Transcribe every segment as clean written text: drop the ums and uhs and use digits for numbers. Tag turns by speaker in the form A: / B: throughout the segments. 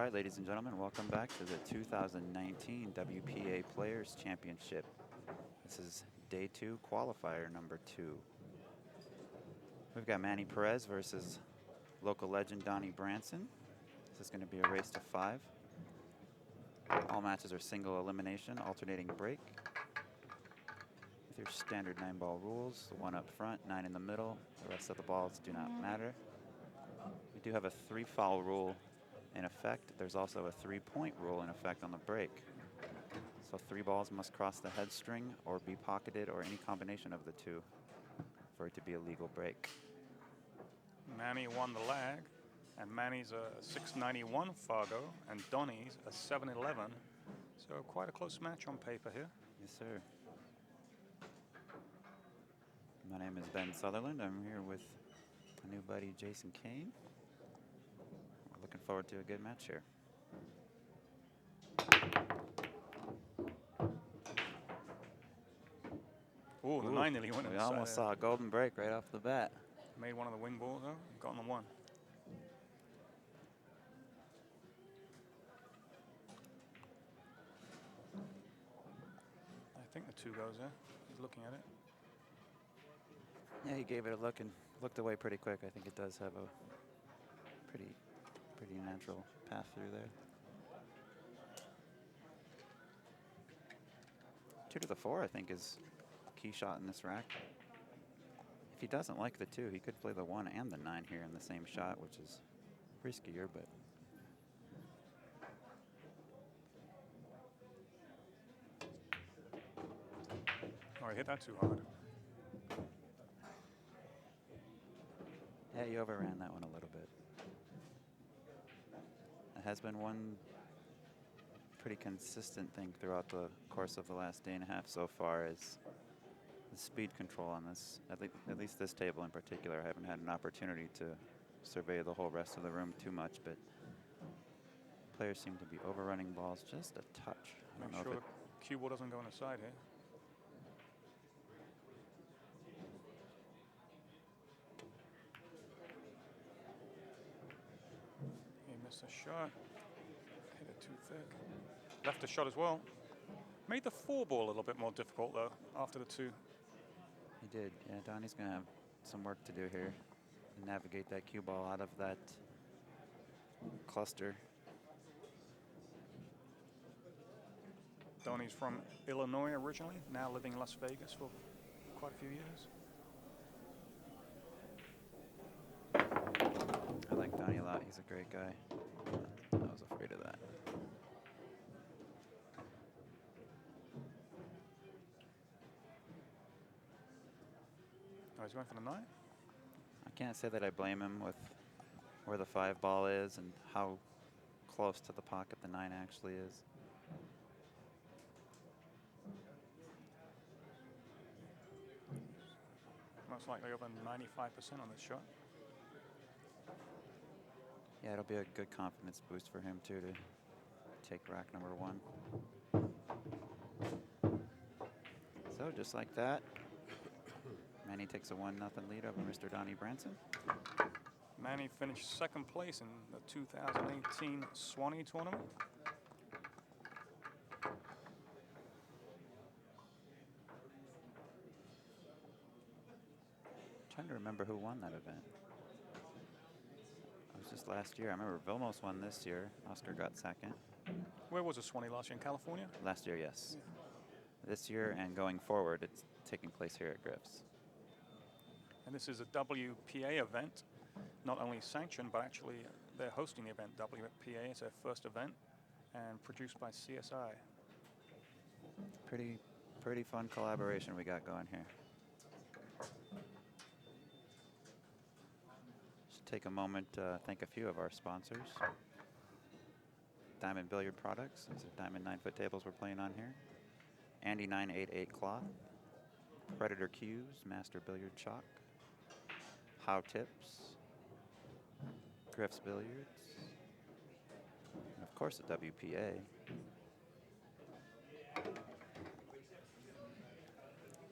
A: right, ladies and gentlemen, welcome back to the 2019 WPA Players Championship. This is day 2, qualifier number 2. We've got Manny Perez versus local legend Donny Branson. This is going to be a race to 5. All matches are single elimination, alternating break. With your standard 9-ball rules, 1 up front, 9 in the middle. The rest of the balls do not matter. We do have a 3-foul rule in effect. There's also a 3-point rule in effect on the break. So 3 balls must cross the head string or be pocketed or any combination of the two for it to be a legal break.
B: Manny won the lag, and Manny's a 691 Fargo, and Donny's a 711. So quite a close match on paper here.
A: Yes, sir. My name is Ben Sutherland. I'm here with my new buddy Jason Kane. We're looking forward to a good match here.
B: Ooh, the 9 nearly went
A: We
B: inside.
A: almost saw a golden break right off the bat.
B: Made one of the wing balls, though, got on the 1. I think the 2 goes there. He's looking at it.
A: Yeah, he gave it a look and looked away pretty quick. I think it does have a pretty natural path through there. 2 to the 4, I think, is a key shot in this rack. If he doesn't like the 2, he could play the 1 and the 9 here in the same shot, which is riskier, but.
B: Oh, he hit that too hard.
A: Yeah, you overran that one a little bit. It has been one pretty consistent thing throughout the course of the last day and a half so far is the speed control on this. At least this table in particular. I haven't had an opportunity to survey the whole rest of the room too much, but players seem to be overrunning balls just a touch.
B: Make sure the cue ball doesn't go on the side here. He missed a shot. Hit it too thick. Left a shot as well. Made the 4 ball a little bit more difficult, though, after the 2.
A: He did. Yeah, Donny's going to have some work to do here. Navigate that cue ball out of that cluster.
B: Donny's from Illinois originally, now living in Las Vegas for quite a few years.
A: I like Donny a lot. He's a great guy. I was afraid of that.
B: Oh, he's going for the 9?
A: I can't say that I blame him with where the 5 ball is and how close to the pocket the 9 actually is.
B: Most likely over 95% on this shot.
A: Yeah, it'll be a good confidence boost for him too to take rack number 1. So just like that, Manny takes a 1-0 lead over Mr. Donny Branson.
B: Manny finished 2nd place in the 2018 Swanee tournament.
A: Trying to remember who won that event. It was just last year. I remember Vilmos won this year. Oscar got 2nd.
B: Where was the Swanee last year? In California?
A: Last year, yes. Yeah. This year and going forward, it's taking place here at Griff's.
B: And this is a WPA event, not only sanctioned, but actually they're hosting the event. WPA is their first event and produced by CSI.
A: Pretty fun collaboration we got going here. Should take a moment to thank a few of our sponsors. Diamond Billiard Products. These are Diamond 9-foot tables we're playing on here. Andy 988 Cloth. Predator Cues, Master Billiard Chalk. How Tips. Griff's Billiards. And of course the WPA.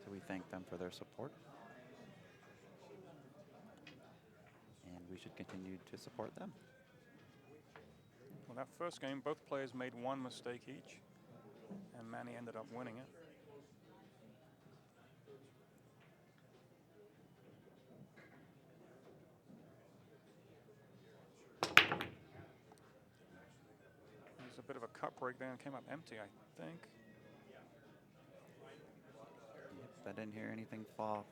A: So we thank them for their support. And we should continue to support them.
B: Well, that first game, both players made one mistake each, and Manny ended up winning it. There's a bit of a cut break there and came up empty, I think.
A: I didn't hear anything fall.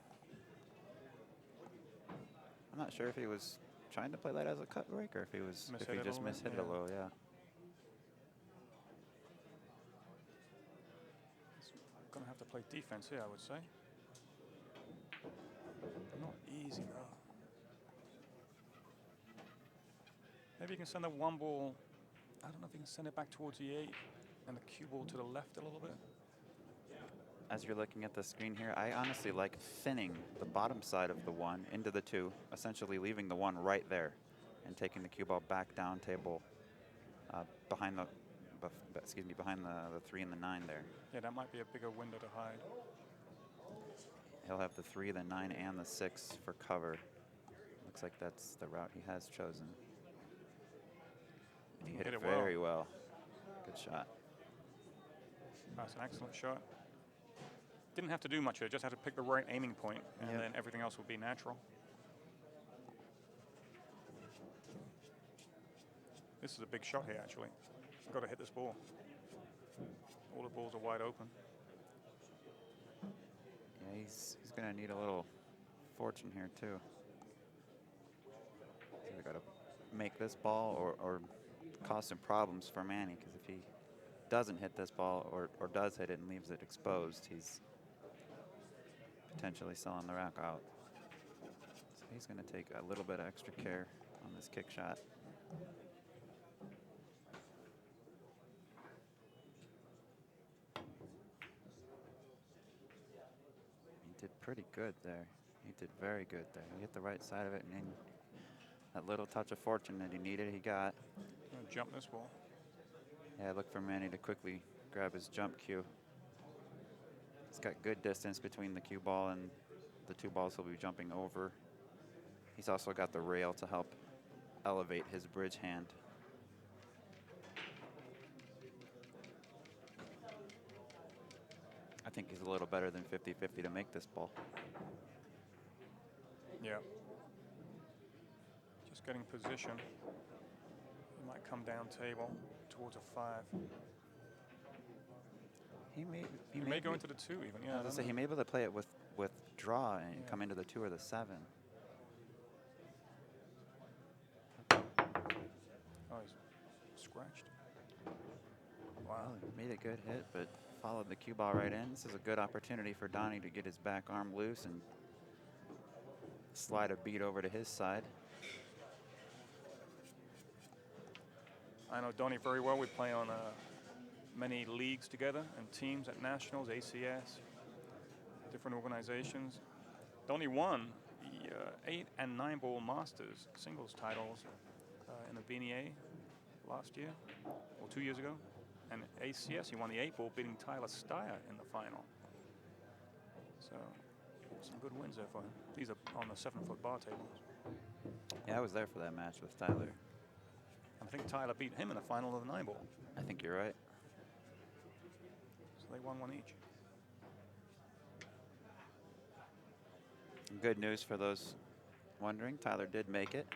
A: I'm not sure if he was trying to play that as a cut break or if he was just mishit it a little, yeah.
B: Gonna have to play defense here, I would say. Not easy though. Maybe you can send the one ball. I don't know if you can send it back towards the 8 and the cue ball to the left a little bit.
A: As you're looking at the screen here, I honestly like thinning the bottom side of the 1 into the 2, essentially leaving the 1 right there and taking the cue ball back down table behind the behind the 3 and the 9 there.
B: Yeah, that might be a bigger window to hide.
A: He'll have the 3, the 9, and the 6 for cover. Looks like that's the route he has chosen. He hit it very well. Good shot.
B: That's an excellent shot. Didn't have to do much there, just had to pick the right aiming point, and then everything else would be natural. This is a big shot here, actually. Got to hit this ball. All the balls are wide open.
A: Yeah, he's going to need a little fortune here, too. So got to make this ball or cause some problems for Manny, because if he doesn't hit this ball or does hit it and leaves it exposed, he's potentially selling the rack out. So he's going to take a little bit of extra care on this kick shot. He did pretty good there. He did very good there. He hit the right side of it, and then that little touch of fortune that he needed, he got.
B: Jump this ball.
A: Yeah, look for Manny to quickly grab his jump cue. He's got good distance between the cue ball and the 2 balls he'll be jumping over. He's also got the rail to help elevate his bridge hand. I think he's a little better than 50-50 to make this ball.
B: Yeah. Just getting position. He might come down table towards a 5.
A: He
B: may go into the 2 even. Yeah,
A: I was gonna say he may be able to play it with draw and come into the 2 or the 7.
B: Oh, he's scratched. Wow.
A: Well, he made a good hit, but followed the cue ball right in. This is a good opportunity for Donny to get his back arm loose and slide a beat over to his side.
B: I know Donny very well. We play on many leagues together and teams at nationals, ACS, different organizations. Donny won the 8 and 9 ball Masters singles titles in the BNA last year, or 2 years ago. And ACS, he won the 8 ball, beating Tyler Steyer in the final. So some good wins there for him. These are on the 7-foot bar tables.
A: Yeah, I was there for that match with Tyler.
B: I think Tyler beat him in the final of the 9 ball.
A: I think you're right.
B: So they won 1 each.
A: Good news for those wondering. Tyler did make it.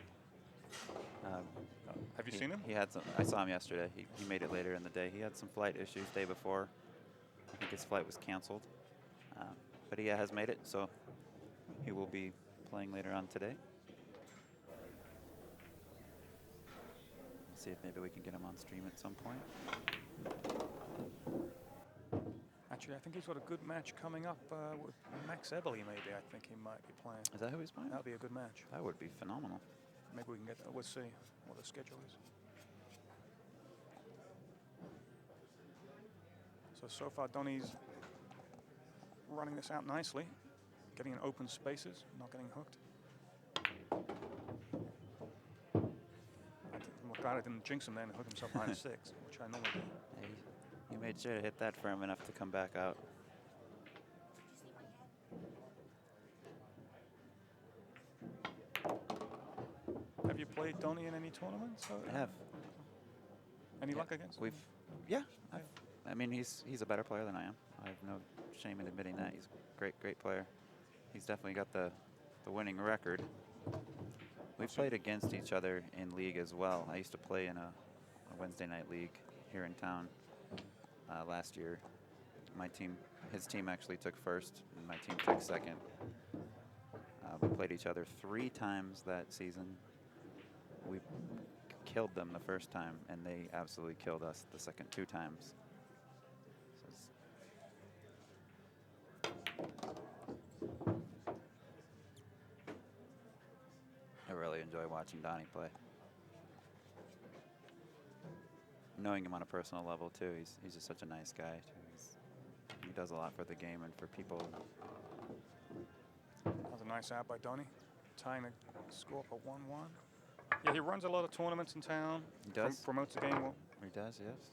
B: Have you seen him?
A: He had some. I saw him yesterday. He made it later in the day. He had some flight issues day before. I think his flight was canceled. But he has made it, so he will be playing later on today. See if maybe we can get him on stream at some point.
B: Actually, I think he's got a good match coming up with Max Eberly, maybe. I think he might be playing.
A: Is that who he's playing?
B: That would be a good match.
A: That would be phenomenal.
B: Maybe we can get that. We'll see what the schedule is. So far, Donny's running this out nicely, getting in open spaces, not getting hooked. I'm glad I didn't jinx him then and hook himself behind 6, which I normally do.
A: Hey, he made sure to hit that firm enough to come back out.
B: Have you played Donny in any tournaments?
A: I have.
B: Any luck against him?
A: Yeah. I mean, he's a better player than I am. I have no shame in admitting that. He's a great player. He's definitely got the winning record. We've played against each other in league as well. I used to play in a Wednesday night league here in town last year. His team actually took first, and my team took second. We played each other 3 times that season. We killed them the first time, and they absolutely killed us the second 2 times. I really enjoy watching Donny play. Knowing him on a personal level too, he's just such a nice guy. He does a lot for the game and for people.
B: That was a nice out by Donny, tying the score for 1-1. Yeah, he runs a lot of tournaments in town.
A: He does.
B: Promotes the game well.
A: He does, yes.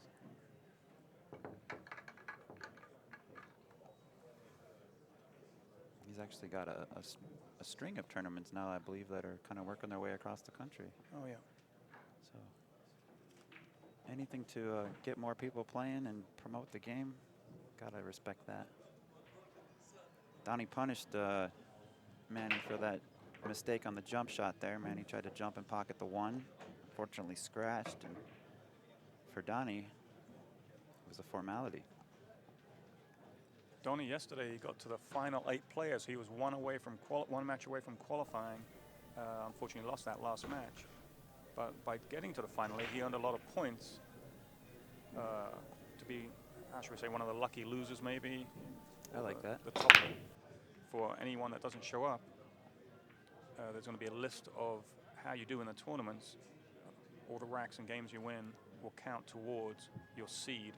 A: He's actually got a string of tournaments now, I believe, that are kind of working their way across the country.
B: Oh, yeah.
A: So anything to get more people playing and promote the game, gotta respect that. Donny punished Manny for that mistake on the jump shot there. Manny tried to jump and pocket the 1, unfortunately scratched, and for Donny, it was a formality.
B: Donny yesterday, he got to the final 8 players. He was one match away from qualifying. Unfortunately, lost that last match. But by getting to the final 8, he earned a lot of points to be, how should we say, one of the lucky losers, maybe.
A: I like that.
B: The top for anyone that doesn't show up. There's going to be a list of how you do in the tournaments. All the racks and games you win will count towards your seed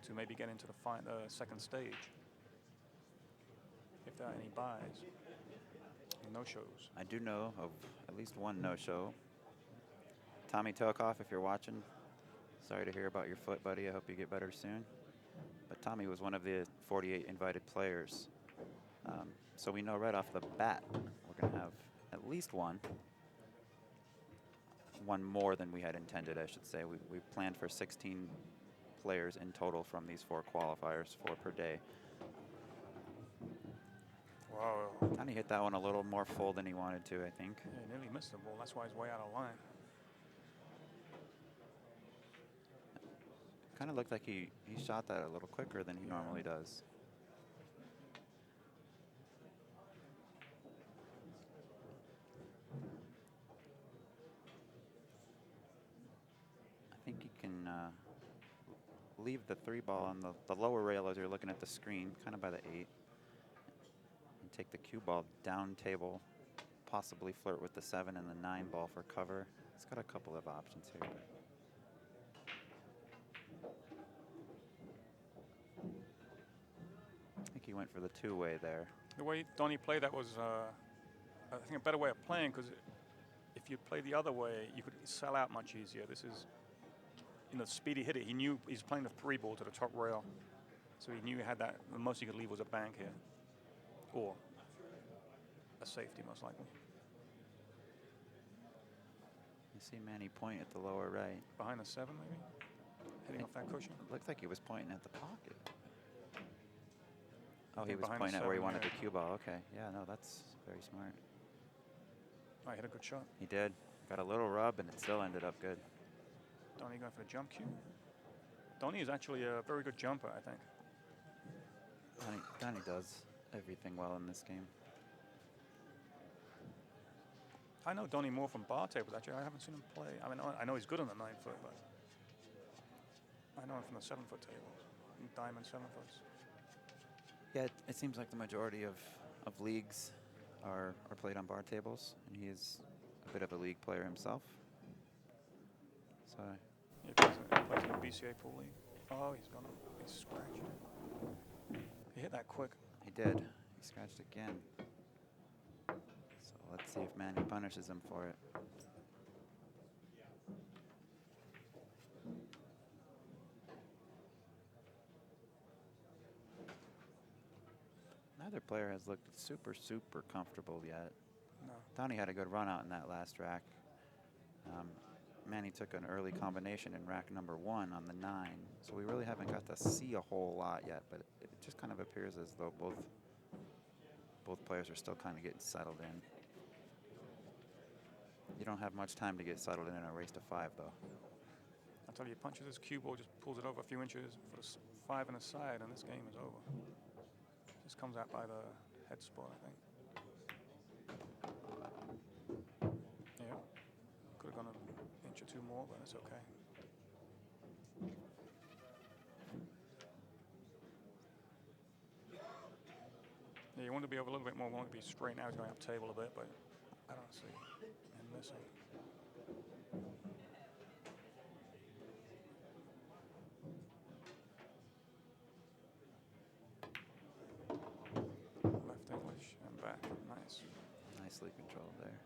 B: to maybe get into the second stage, if there are any buys and no-shows.
A: I do know of at least one no-show. Tommy Tokoff, if you're watching, sorry to hear about your foot, buddy. I hope you get better soon. But Tommy was one of the 48 invited players. So we know right off the bat we're going to have at least one more than we had intended, I should say. We planned for 16 players in total from these 4 qualifiers, 4 per day.
B: Wow.
A: Donny hit that one a little more full than he wanted to, I think.
B: Yeah, he nearly missed the ball. That's why he's way out of line.
A: Kind of looked like he shot that a little quicker than he normally does. I think he can leave the 3 ball on the lower rail as you're looking at the screen, kind of by the 8. And take the cue ball down table, possibly flirt with the 7 and the 9 ball for cover. It's got a couple of options here. I think he went for the 2-way there.
B: The way Donny played that was, I think, a better way of playing, because if you play the other way, you could sell out much easier. This is, you know, speedy hitter. He knew he's playing the 3 ball to the top rail, so he knew he had that. The most he could leave was a bank here, or a safety, most likely.
A: You see Manny point at the lower right.
B: Behind the 7, maybe? Hitting off that cushion?
A: It looked like he was pointing at the pocket. Oh, he was
B: behind
A: pointing
B: the
A: at where he
B: 7,
A: wanted
B: yeah.
A: the cue ball. Okay, yeah, no, that's very smart.
B: I hit a good shot.
A: He did. Got a little rub, and it still ended up good.
B: Donny going for the jump cue. Donny is actually a very good jumper, I think.
A: Donny does everything well in this game.
B: I know Donny more from bar tables, actually. I haven't seen him play. I mean, I know he's good on the 9 foot, but I know him from the 7 foot tables, diamond 7 foots.
A: Yeah, it seems like the majority of leagues are played on bar tables, and he is a bit of a league player himself. So
B: He plays in the BCA pool league. Oh, he's scratched. He hit that quick.
A: he did. He scratched again. So let's see if Manny punishes him for it. Neither player has looked super comfortable yet.
B: No.
A: Donny had a good run out in that last rack. Manny took an early combination in rack number 1 on the 9, so we really haven't got to see a whole lot yet, but it just kind of appears as though both players are still kind of getting settled in. You don't have much time to get settled in a race to 5, though.
B: I tell you, punches this cue ball, just pulls it over a few inches for the 5 and a side, and this game is over. Just comes out by the head spot, I think. Yeah, could have gone an inch or 2 more, but it's okay. Yeah, you want to be over a little bit more, want to be straight now. He's going up table a bit, but I don't see him missing. Left English and back. Nice.
A: Nicely controlled there.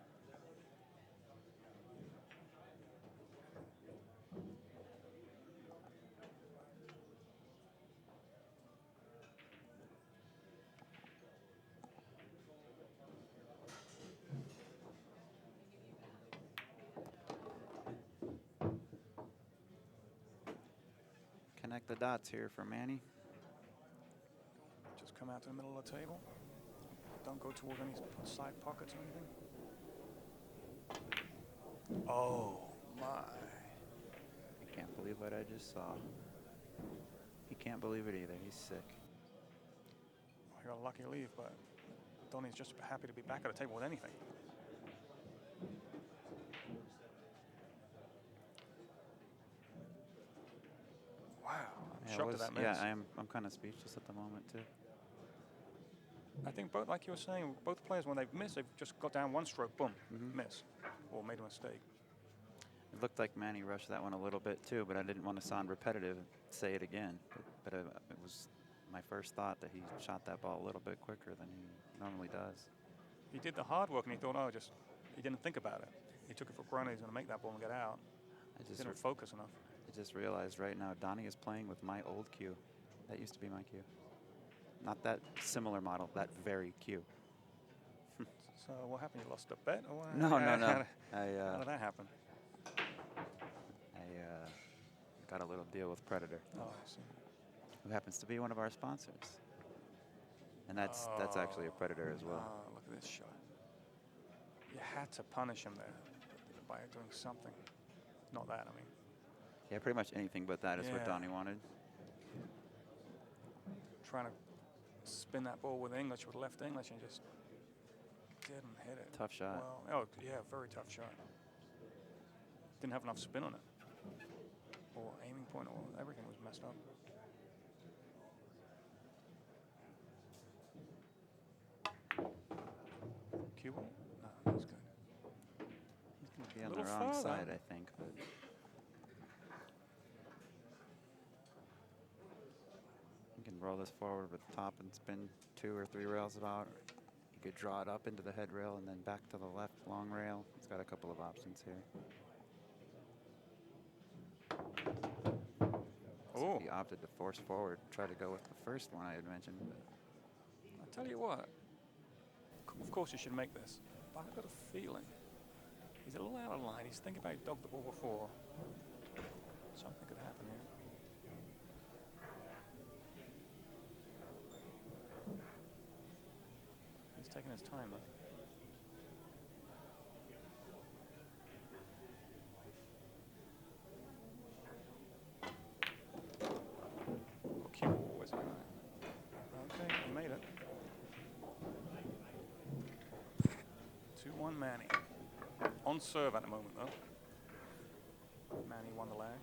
A: Connect the dots here for Manny.
B: Just come out to the middle of the table. Don't go towards any side pockets or anything. Oh, my.
A: I can't believe what I just saw. He can't believe it either. He's sick.
B: I got a lucky leave, but Donny's just happy to be back at the table with anything. Wow, I'm shocked at that miss.
A: Yeah, I'm kind of speechless at the moment too.
B: I think both, like you were saying, both players, when they've missed, they've just got down one stroke, boom, miss, or made a mistake.
A: It looked like Manny rushed that one a little bit too, but I didn't want to sound repetitive and say it again. But it was my first thought that he shot that ball a little bit quicker than he normally does.
B: He did the hard work and he thought, oh, he didn't think about it. He took it for granted he's going to make that ball and get out. He didn't focus enough.
A: I just realized right now Donny is playing with my old cue. That used to be my cue. Not that similar model, that very cue.
B: So what happened? You lost a bet? Or what?
A: No.
B: How did that happen?
A: Got a little deal with Predator.
B: Oh, I see.
A: Who happens to be one of our sponsors. And that's actually a Predator as well.
B: Oh, look at this shot. You had to punish him there by doing something. Not that, I mean.
A: Yeah, pretty much anything but that is what Donny wanted.
B: Trying to spin that ball with English, with left English, and just didn't hit it.
A: Tough shot.
B: Well, oh, yeah, very tough shot. Didn't have enough spin on it. Or aiming point, or everything was messed up. Cue ball? No, that's good.
A: He's going to be on the wrong side, I think. But you can roll this forward with top and spin 2 or 3 rails about. You could draw it up into the head rail and then back to the left long rail. It's got a couple of options here. So he opted to force forward, try to go with the first one I had mentioned.
B: I'll tell you what, of course you should make this, but I've got a feeling he's a little out of line. He's thinking about he dogged the ball before. Something could happen here. He's taking his time, though. Okay, he made it. 2-1 Manny. On serve at the moment, though. Manny won the lag.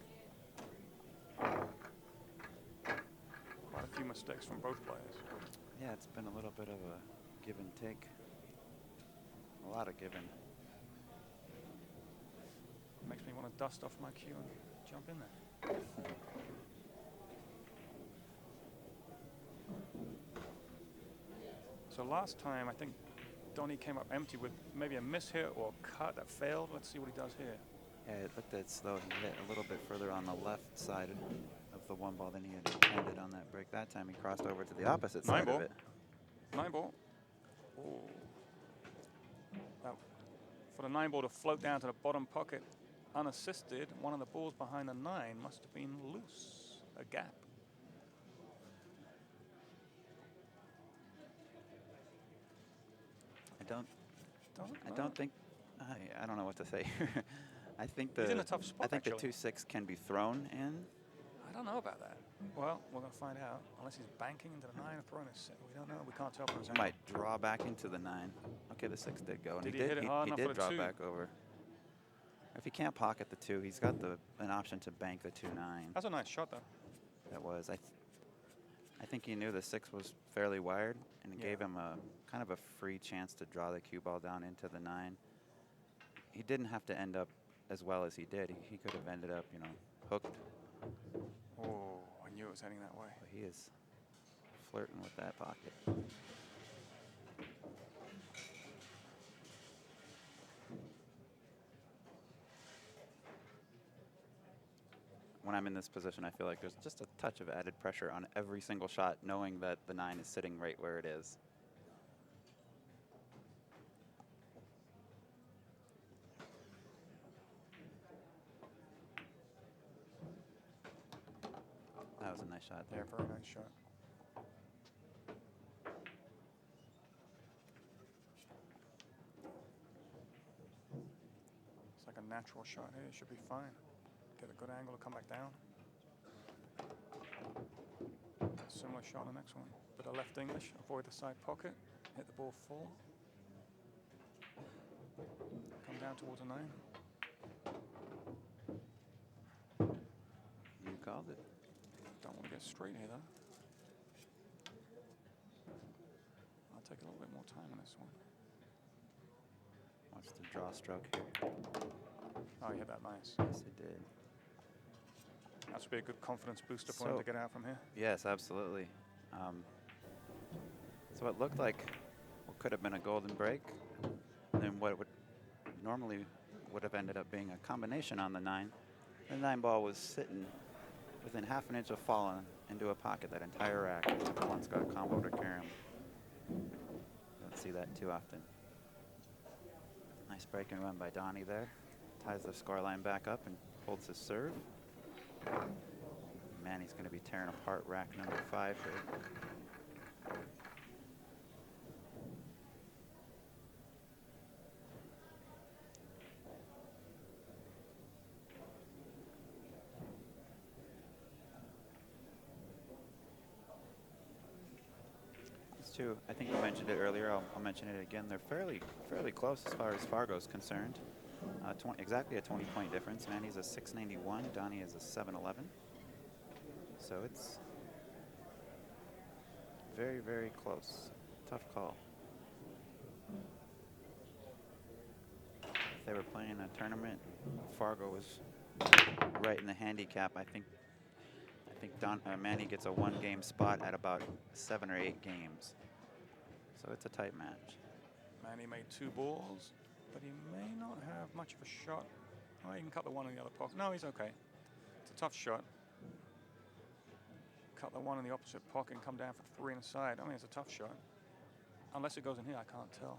B: Quite a few mistakes from both players.
A: Yeah, it's been a little bit of a give and take. A lot of giving.
B: Makes me want to dust off my cue and jump in there. So last time, I think Donny came up empty with maybe a miss hit or a cut that failed. Let's see what he does here.
A: Yeah, it looked as though he hit a little bit further on the left side of the 1 ball than he had intended on that break. That time he crossed over to the opposite side of it.
B: 9 ball. Ooh. For the 9 ball to float down to the bottom pocket unassisted, one of the balls behind the 9 must have been loose, a gap.
A: I don't think. I don't know what to say. I think the
B: He's in a tough spot,
A: I think
B: actually.
A: the 2-6 can be thrown in.
B: I don't know about that. Well, we're going to find out. Unless he's banking into the 9 or throwing a 6. We don't know. We can't tell from his
A: He
B: angle.
A: might draw back into the 9. Okay, the 6 did go, and
B: Did he hit it hard
A: he
B: enough
A: did
B: for the
A: draw
B: 2?
A: back over. If he can't pocket the 2, he's got an option to bank the 2-9.
B: That's a nice shot, though.
A: That was. I think he knew the 6 was fairly wired, and it gave him a kind of a free chance to draw the cue ball down into the 9. He didn't have to end up as well as he did. He could have ended up, you know, hooked.
B: Oh, I knew it was heading that way.
A: But he is flirting with that pocket. When I'm in this position, I feel like there's just a touch of added pressure on every single shot, knowing that the 9 is sitting right where it is. That was a nice shot there.
B: Yeah, very nice shot. It's like a natural shot here. It should be fine. Get a good angle to come back down. Similar shot on the next one. Bit of left English. Avoid the side pocket. Hit the ball full. Come down towards a 9.
A: You called it.
B: Don't want to get straight here, though. I'll take a little bit more time on this one.
A: Watch the draw stroke here.
B: Oh, he hit that nice.
A: Yes, it did.
B: That should be a good confidence booster for him to get out from here.
A: Yes, absolutely. So it looked like what could have been a golden break, and then what would normally would have ended up being a combination on the 9. The 9 ball was sitting within half an inch of falling into a pocket that entire rack. Once got combo to carry him. Don't see that too often. Nice break and run by Donny there. Ties the scoreline back up and holds his serve. Manny's going to be tearing apart rack number 5 here. These two, I think you mentioned it earlier. I'll mention it again. They're fairly close as far as Fargo's concerned. Exactly a 20-point difference. Manny's a 691. Donny is a 711. So it's very, very close. Tough call. If they were playing a tournament, Fargo was right in the handicap. I think Manny gets a 1-game spot at about 7 or 8 games. So it's a tight match.
B: Manny made 2 balls, but he may not have much of a shot. Oh, he can cut the 1 in the other pocket. No, he's okay. It's a tough shot. Cut the 1 in the opposite pocket and come down for 3 on the side. I mean, it's a tough shot. Unless it goes in here, I can't tell.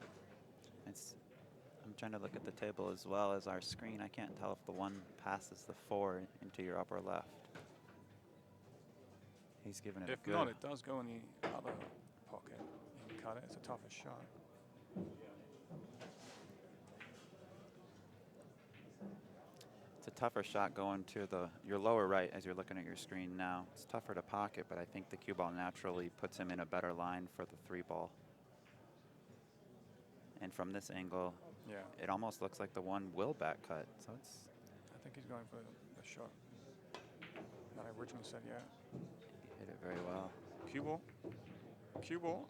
A: I'm trying to look at the table as well as our screen. I can't tell if the 1 passes the 4 into your upper left. He's giving it a good.
B: If not, it does go in the other pocket. You can cut it. It's a tougher shot.
A: It's a tougher shot going to your lower right as you're looking at your screen now. It's tougher to pocket, but I think the cue ball naturally puts him in a better line for the 3 ball. And from this angle, it almost looks like the 1 will back cut. So it's.
B: I think he's going for the shot that I originally said, yeah.
A: He hit it very well.
B: Cue ball. Cue ball.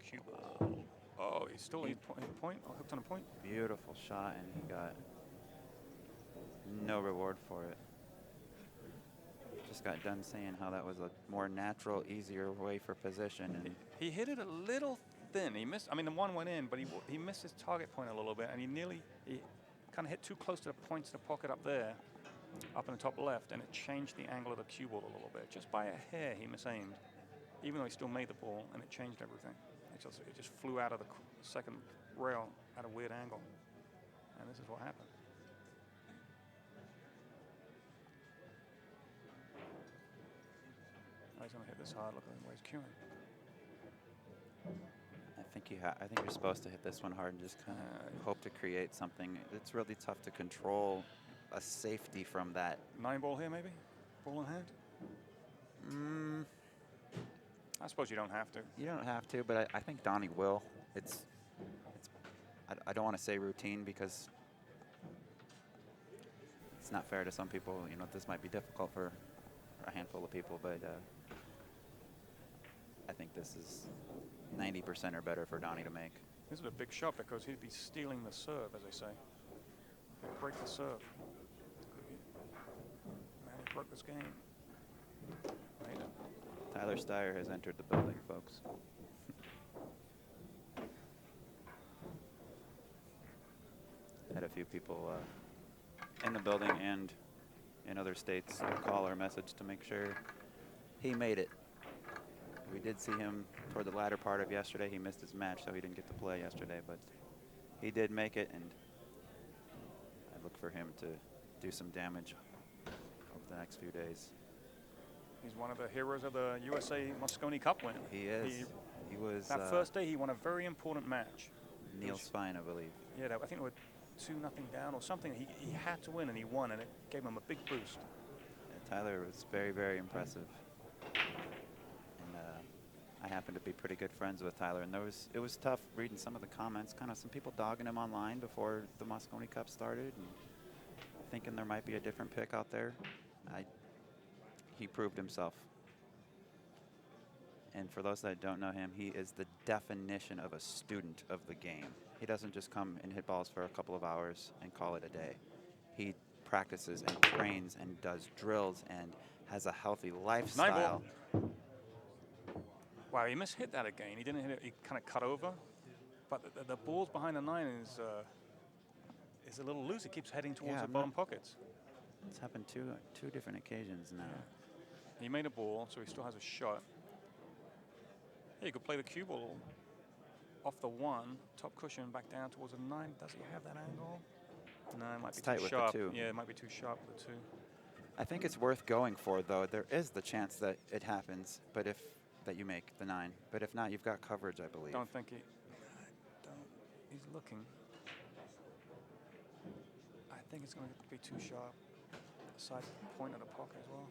B: Cue ball. Oh, he's still in point. Oh, hooked on a point.
A: Beautiful shot, and he got no reward for it. Just got done saying how that was a more natural, easier way for position. And
B: he hit it a little thin. He missed. I mean, the 1 went in, but he missed his target point a little bit, and he kind of hit too close to the points of the pocket up there, up in the top left, and it changed the angle of the cue ball a little bit. Just by a hair, he misaimed, even though he still made the ball, and it changed everything. It just flew out of the second rail at a weird angle, and this is what happened. he's going to hit this hard. Look at the way he's cueing.
A: I think you're supposed to hit this one hard and just kind of hope to create something. It's really tough to control a safety from that.
B: 9-ball here, maybe? Ball in hand? I suppose you don't have to.
A: You don't have to, but I think Donny will. I don't want to say routine because it's not fair to some people. You know, this might be difficult for a handful of people, but I think this is 90% or better for Donny to make.
B: This is a big shot because he'd be stealing the serve, as they say. He'd break the serve. Man, he broke this game. Made it.
A: Tyler Steyer has entered the building, folks. Had a few people in the building and in other states call or message to make sure he made it. We did see him toward the latter part of yesterday. He missed his match, so he didn't get to play yesterday, but he did make it, and I look for him to do some damage over the next few days.
B: He's one of the heroes of the USA Mosconi Cup win.
A: He is. He was
B: that first day. He won a very important match.
A: Neil Spine, I believe.
B: Yeah, I think they were 2-0 down or something. He had to win, and he won, and it gave him a big boost.
A: Yeah, Tyler was very, very impressive. And I happen to be pretty good friends with Tyler, and it was tough reading some of the comments. Kind of some people dogging him online before the Mosconi Cup started, and thinking there might be a different pick out there. He proved himself. And for those that don't know him, he is the definition of a student of the game. He doesn't just come and hit balls for a couple of hours and call it a day. He practices and trains and does drills and has a healthy lifestyle.
B: Wow, he mishit that again. He didn't hit it. He kind of cut over. But the balls behind the 9 is a little loose. It keeps heading towards the bottom pockets.
A: It's happened two different occasions now.
B: Yeah. He made a ball, so he still has a shot. Yeah, you could play the cue ball off the 1, top cushion, back down towards the 9. Does he have that angle? No, it might be too sharp. Yeah, it might be too sharp with the 2.
A: I think it's worth going for, though. There is the chance that it happens, but that you make the 9. But if not, you've got coverage, I believe.
B: Don't think he's looking. I think it's going to be too sharp. The side point of the pocket as well.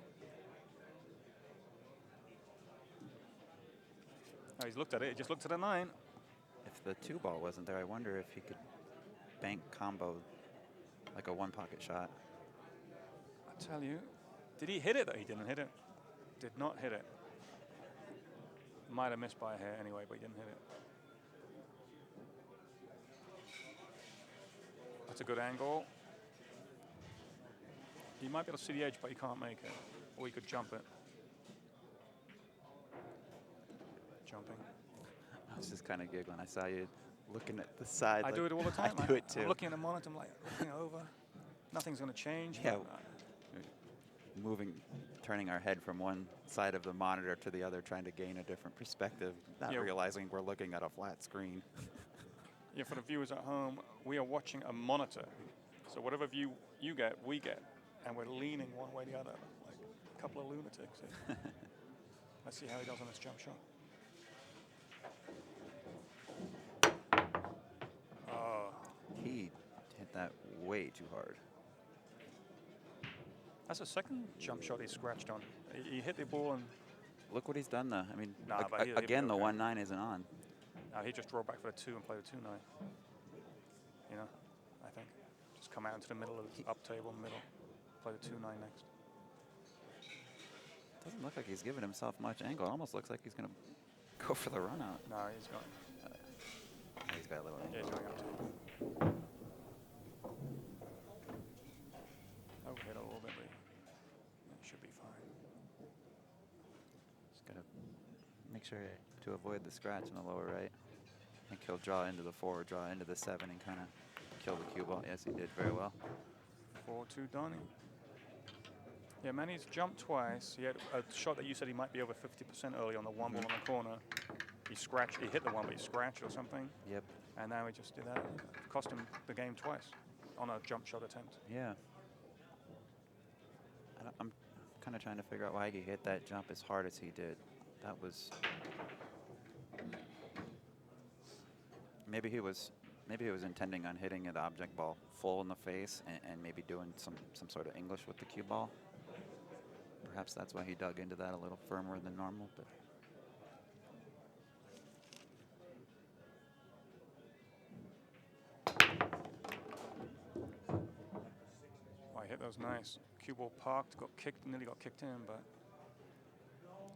B: Oh, he's looked at it. He just looked at the 9.
A: If the 2 ball wasn't there, I wonder if he could bank combo like a 1-pocket shot.
B: I tell you, did he hit it? He didn't hit it. Did not hit it. Might have missed by a hair anyway, but he didn't hit it. That's a good angle. You might be able to see the edge, but you can't make it. Or you could jump it. Jumping.
A: I was just kind of giggling. I saw you looking at the side.
B: I do it all the time.
A: I do it too.
B: I'm looking at the monitor, I'm like looking over. Nothing's going to change.
A: Yeah. Turning our head from one side of the monitor to the other, trying to gain a different perspective, not realizing we're looking at a flat screen.
B: Yeah, for the viewers at home, we are watching a monitor. So whatever view you get, we get. And we're leaning one way or the other, like a couple of lunatics. Let's see how he does on this jump shot. Oh.
A: He hit that way too hard.
B: That's the second jump shot he scratched on. He hit the ball and...
A: Look what he's done, though. I mean,
B: again,
A: the 1-9 isn't on.
B: No, he just drove back for the 2 and played the 2-9. You know, I think. Just come out into the middle of the up table, middle. Play the 2-9 next.
A: Doesn't look like he's giving himself much angle. It almost looks like he's going to go for the run out.
B: No, he's going.
A: He's got a little angle.
B: Yeah, he's going up table. Overhit a little bit, but it should be fine.
A: Just got to make sure to avoid the scratch in the lower right. I think he'll draw into the 4, draw into the 7, and kind of kill the cue ball. Yes, he did very well.
B: 4-2 Donny. Yeah, Manny's jumped twice. He had a shot that you said he might be over 50% early on the 1 ball on the corner. He hit the 1, but he scratched or something.
A: Yep.
B: And now he just did that. Cost him the game twice on a jump shot attempt.
A: Yeah. I'm kind of trying to figure out why he hit that jump as hard as he did. That was maybe he was intending on hitting the object ball full in the face and maybe doing some sort of English with the cue ball. Perhaps that's why he dug into that a little firmer than normal. But
B: I hit those nice. Cue ball parked, got kicked, nearly got kicked in, but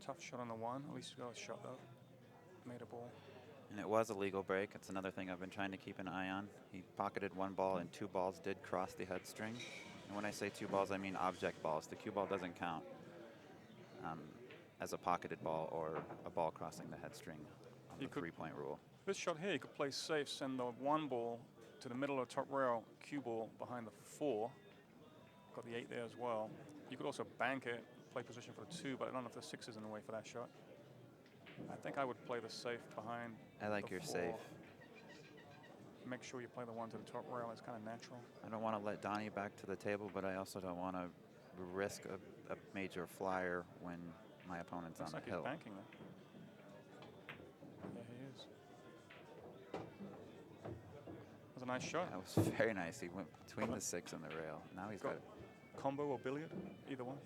B: tough shot on the one. At least he got a shot though. Made a ball.
A: And it was a legal break. It's another thing I've been trying to keep an eye on. He pocketed one ball and 2 balls did cross the head string. And when I say 2 balls, I mean object balls. The cue ball doesn't count as a pocketed ball or a ball crossing the head string on the 3-point rule.
B: This shot here, you could play safe, send the 1 ball to the middle of the top rail, cue ball behind the 4. Got the 8 there as well. You could also bank it, play position for the 2, but I don't know if the 6 is in the way for that shot. I think I would play the safe behind.
A: I like your
B: 4.
A: safe.
B: Make sure you play the 1 to the top rail. It's kind of natural.
A: I don't want to let Donny back to the table, but I also don't want to risk a major flyer when my opponent's on the hill.
B: He's banking there. Yeah, he is. That was a nice shot.
A: That was very nice. He went between the 6 and the rail. Now he's got
B: combo or billiard, either one.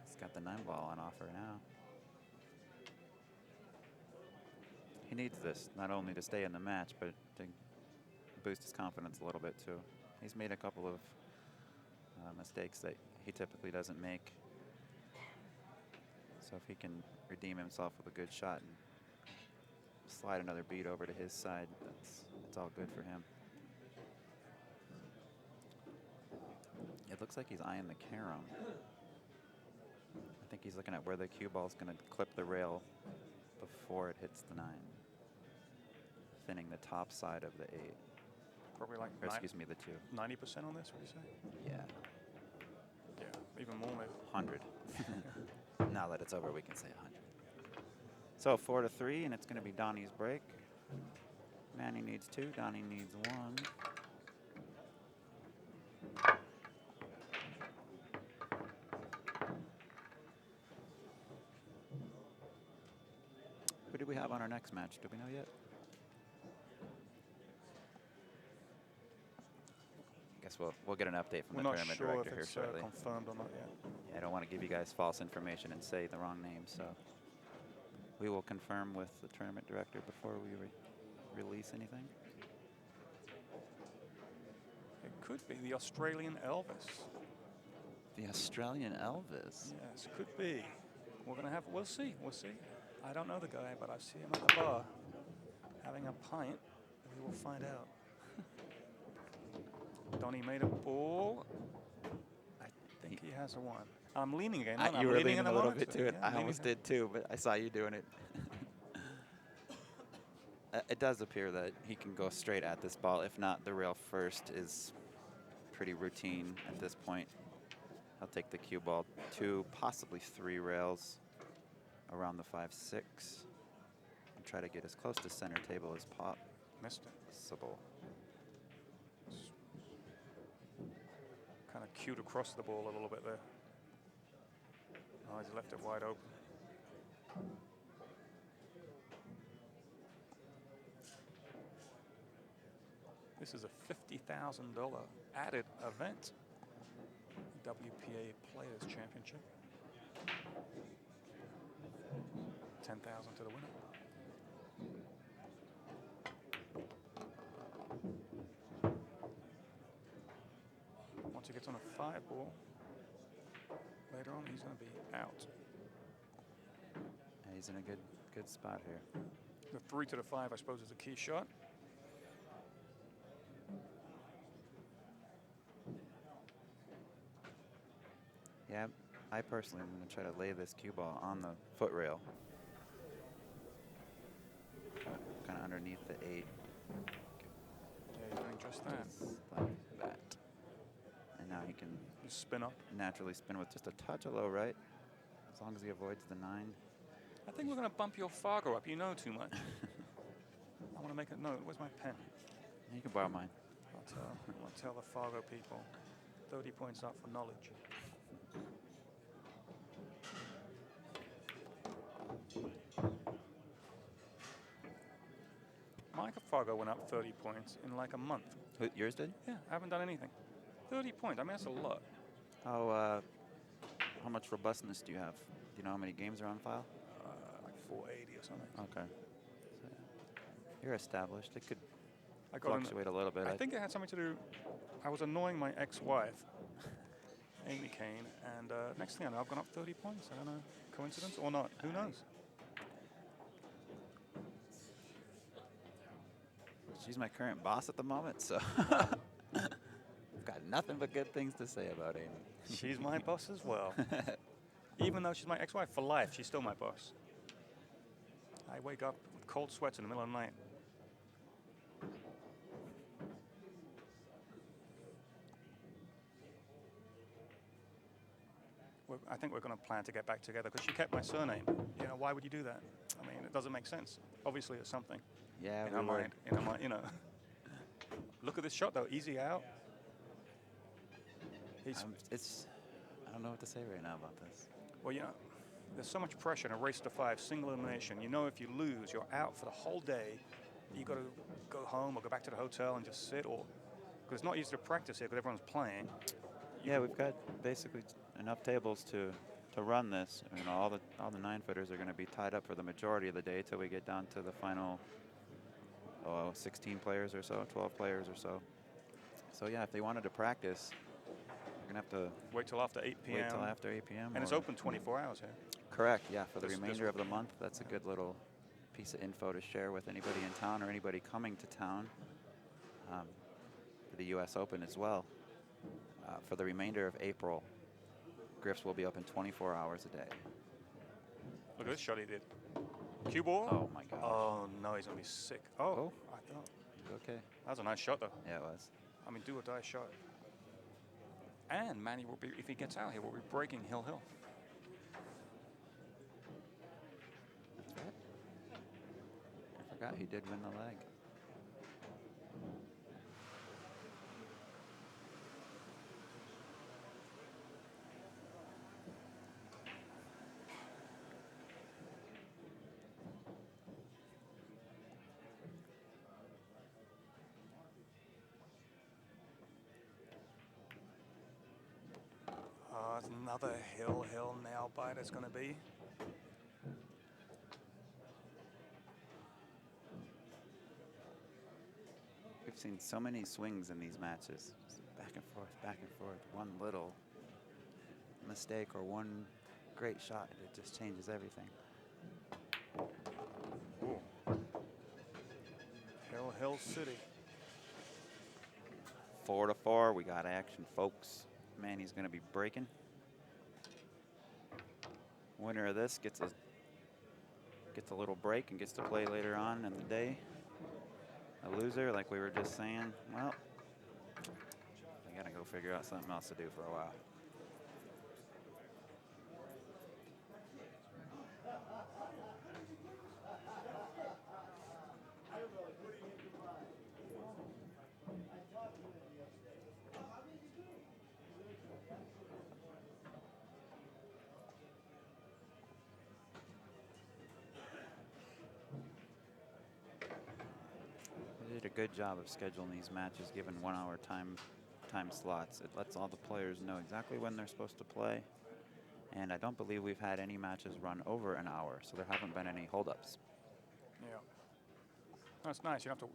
A: He's got the 9 ball on offer now. He needs this not only to stay in the match, but to boost his confidence a little bit too. He's made a couple of mistakes that he typically doesn't make. So if he can redeem himself with a good shot and slide another beat over to his side, it's all good for him. It looks like he's eyeing the carom. I think he's looking at where the cue ball's going to clip the rail before it hits the 9. Thinning the top side of the 8.
B: Probably like
A: or excuse me, the 2.
B: 90% on this, would you say?
A: Yeah.
B: Yeah, even more maybe.
A: 100. Now that it's over, we can say 100. So 4-3, and it's going to be Donny's break. Manny needs 2, Donny needs 1. Who do we have on our next match? Do we know yet? Guess we'll get an update from the tournament director here shortly.
B: Confirmed or not yet.
A: Yeah, I don't want to give you guys false information and say the wrong name, so we will confirm with the tournament director before we release anything.
B: It could be the Australian Elvis.
A: The Australian Elvis?
B: Yes, could be. We're gonna have. We'll see. We'll see. I don't know the guy, but I see him at the bar having a pint. We will find out. Donny made a ball. I think he has a 1. I'm leaning again.
A: You were leaning a little bit to it. I almost did too, but I saw you doing it. It does appear that he can go straight at this ball. If not, the rail first is pretty routine at this point. I'll take the cue ball 2, possibly 3 rails around the 5-6 and try to get as close to center table as possible.
B: Kind of cued across the ball a little bit there. Oh, he's left it wide open. This is a $50,000 added event. WPA Players Championship. 10,000 to the winner. Once he gets on a 5 ball, later on he's going to be out.
A: Yeah, he's in a good spot here.
B: The 3 to the 5, I suppose, is a key shot.
A: Yeah, I personally am going to try to lay this cue ball on the foot rail. Kind of underneath the 8.
B: Yeah, he's doing just that.
A: Just like that. And now he can
B: Just spin up.
A: naturally spin with just a touch of low right, as long as he avoids the 9.
B: I think we're going to bump your Fargo up. You know too much. I want to make a note. Where's my pen?
A: You can borrow mine.
B: I'll tell the Fargo people. 30 points up for knowledge. Micah Fargo went up 30 points in like a month.
A: Yours did?
B: Yeah, I haven't done anything. 30 points. I mean, that's a lot.
A: How much robustness do you have? Do you know how many games are on file?
B: Like 480 or something.
A: Okay. So you're established. It could
B: I got
A: fluctuate a little bit.
B: I think it had something to do. I was annoying my ex-wife, Amy Kane, and next thing I know, I've gone up 30 points. I don't know, coincidence or not? Who knows?
A: She's my current boss at the moment, so I've got nothing but good things to say about Amy.
B: She's my boss as well. Even though she's my ex-wife for life, she's still my boss. I wake up with cold sweats in the middle of the night. I think we're going to plan to get back together because she kept my surname. You know, why would you do that? I mean, it doesn't make sense. Obviously, it's something.
A: Yeah,
B: in her mind, you know. Look at this shot though, easy out.
A: I don't know what to say right now about this.
B: Well, you know, there's so much pressure in a race to 5, single elimination. You know, if you lose, you're out for the whole day. You got to go home or go back to the hotel and just sit, or because it's not easy to practice here because everyone's playing.
A: Yeah, we've got basically enough tables to run this. You know, all the 9-footers are going to be tied up for the majority of the day till we get down to the final 16 players or so, 12 players or so. So yeah, if they wanted to practice, we're going to have to
B: wait till after 8 p.m.
A: Wait till after 8 p.m.
B: And it's open 24 hours here.
A: Correct, yeah, for the remainder of the month. That's a good little piece of info to share with anybody in town or anybody coming to town for the U.S. Open as well. For the remainder of April, Griff's will be open 24 hours a day.
B: Look at this shot he did. Cue ball.
A: Oh my gosh.
B: Oh no, he's gonna be sick. Oh, I thought.
A: Okay.
B: That was a nice shot though.
A: Yeah, it was.
B: I mean, do or die shot. And Manny will be, if he gets out here, will be breaking Hill.
A: That's right. I forgot he did win the leg.
B: Another Hill nail bite is going to be.
A: We've seen so many swings in these matches. Back and forth. One little mistake or one great shot, it just changes everything.
B: Ooh. Hill City.
A: 4-4, we got action, folks. Manny's going to be breaking. Winner of this gets a little break and gets to play later on in the day. A loser, like we were just saying, well, we got to go figure out something else to do for a while. They did a good job of scheduling these matches, given 1-hour time slots. It lets all the players know exactly when they're supposed to play. And I don't believe we've had any matches run over an hour, so there haven't been any holdups.
B: Yeah. That's nice. You don't have to.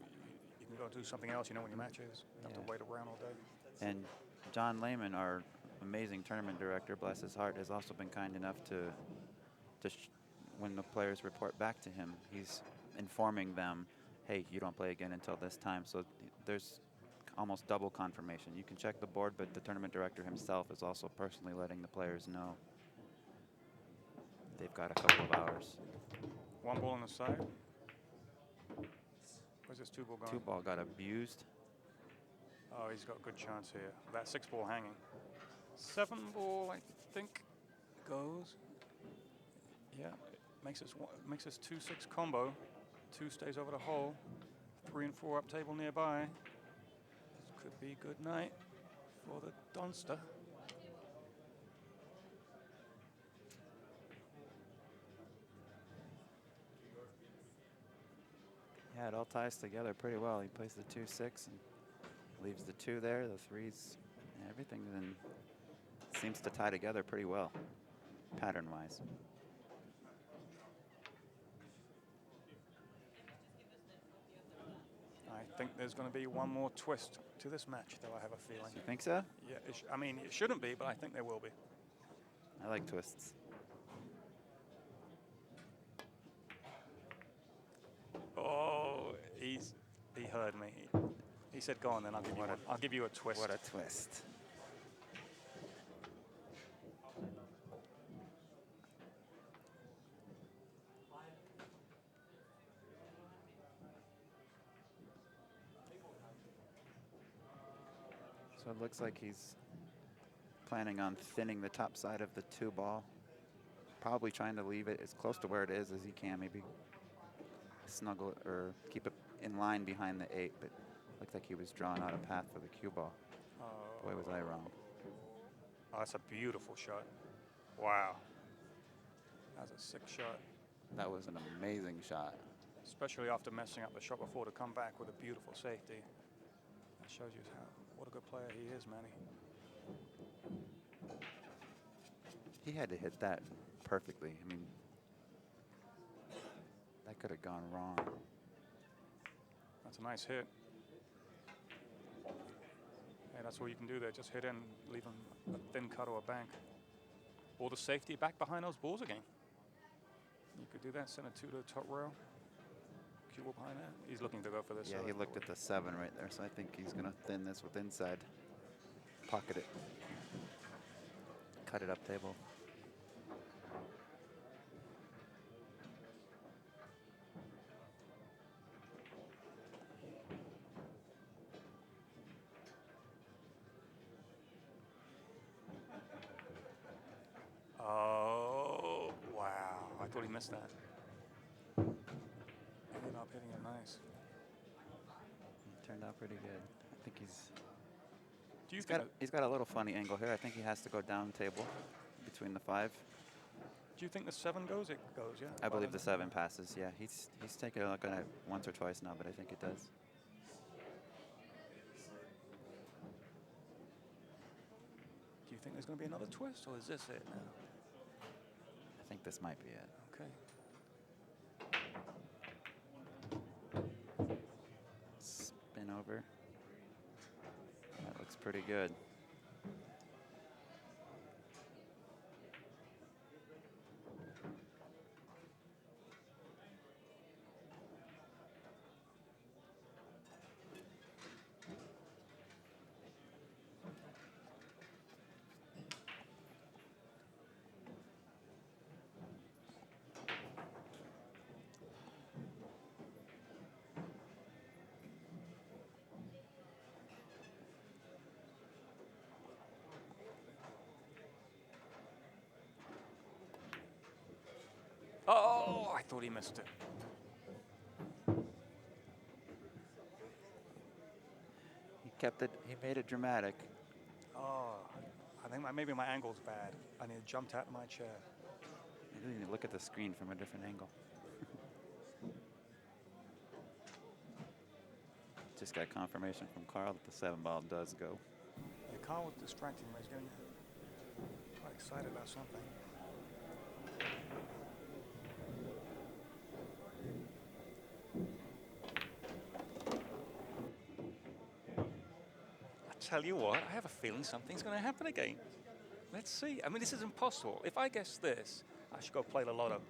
B: You can go do something else. You know when your match is. You don't have to wait around all day.
A: And John Lehman, our amazing tournament director, bless his heart, has also been kind enough to when the players report back to him, he's informing them, hey, you don't play again until this time. So there's almost double confirmation. You can check the board, but the tournament director himself is also personally letting the players know they've got a couple of hours.
B: One ball on the side. Where's this 2-ball going?
A: 2-ball got abused.
B: Oh, he's got a good chance here. That 6-ball hanging. 7-ball, I think, goes. Yeah, makes this 2-6 combo. 2 stays over the hole. 3 and 4 up table nearby. This could be a good night for the Dunster.
A: Yeah, it all ties together pretty well. He plays the 2-6 and leaves the 2 there, the 3s, everything then seems to tie together pretty well, pattern-wise.
B: I think there's going to be one more twist to this match, though, I have a feeling.
A: You think so?
B: Yeah, I mean, it shouldn't be, but I think there will be.
A: I like twists.
B: Oh, he heard me. He said, "Go on, then I'll give you one. I'll give you a twist."
A: What a twist! So it looks like he's planning on thinning the top side of the 2 ball. Probably trying to leave it as close to where it is as he can. Maybe snuggle it or keep it in line behind the 8, but looked like he was drawing out a path for the cue ball. Boy, was I wrong.
B: Oh, that's a beautiful shot. Wow. That's a sick shot.
A: That was an amazing shot.
B: Especially after messing up the shot before, to come back with a beautiful safety. That shows you what a good player he is, Manny.
A: He had to hit that perfectly. I mean, that could have gone wrong.
B: That's a nice hit. Hey, that's all you can do there. Just hit in, leave him a thin cut or a bank. Or the safety back behind those balls again. You could do that, send a 2 to the top row. Cue ball behind that. He's looking to go for this.
A: Yeah, he looked at the 7 right there, so I think he's going to thin this with inside. Pocket it. Cut it up table.
B: Oh, wow. I thought he missed that. Ended up hitting it nice.
A: It turned out pretty good. I think he's got a little funny angle here. I think he has to go down table between the 5.
B: Do you think the 7 goes? It goes, yeah.
A: I believe the 7 passes. Yeah, he's taken a look at it once or twice now, but I think it does.
B: Do you think there's going to be another twist, or is this it now?
A: I think this might be it.
B: Okay.
A: Spin over. That looks pretty good.
B: Oh, I thought he missed it.
A: He kept it. He made it dramatic.
B: Oh, I think maybe my angle's bad. I need to jump out of my chair.
A: You need to look at the screen from a different angle. Just got confirmation from Carl that the 7 ball does go.
B: Yeah, Carl was distracting me. He was getting quite excited about something. Tell you what, I have a feeling something's going to happen again. Let's see. I mean, this is impossible. If I guess this, I should go play the lotto.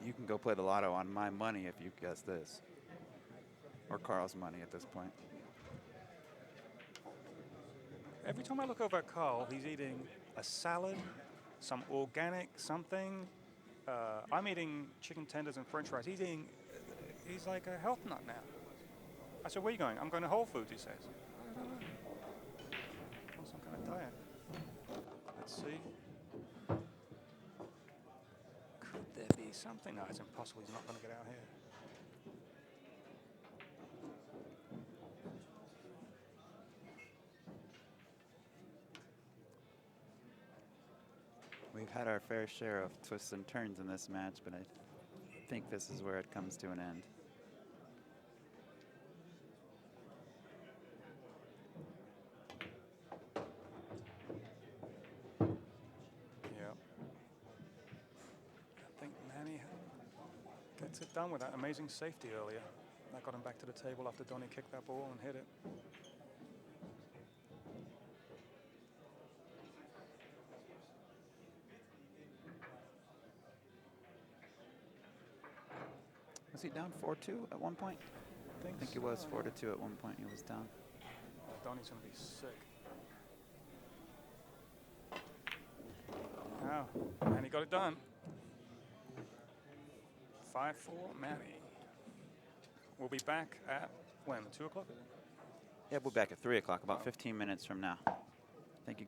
A: You can go play the lotto on my money if you guess this. Or Carl's money at this point.
B: Every time I look over at Carl, he's eating a salad, some organic something. I'm eating chicken tenders and french fries. He's like a health nut now. I said, where are you going? I'm going to Whole Foods, he says. I don't know. On some kind of diet. Let's see. Could there be something? No, it's impossible. He's not going to get out here.
A: We've had our fair share of twists and turns in this match, but I think this is where it comes to an end.
B: it done with that amazing safety earlier. That got him back to the table after Donny kicked that ball and hit it.
A: Was he down 4-2 at one point? I think he was 4-2 at one point. He was down.
B: Oh, Donny's going to be sick. Wow, and he got it done. 5-4, Manny. We'll be back at, when, 2 o'clock?
A: Yeah, we'll be back at 3 o'clock, about
B: Oh.
A: 15 minutes from now. Thank you.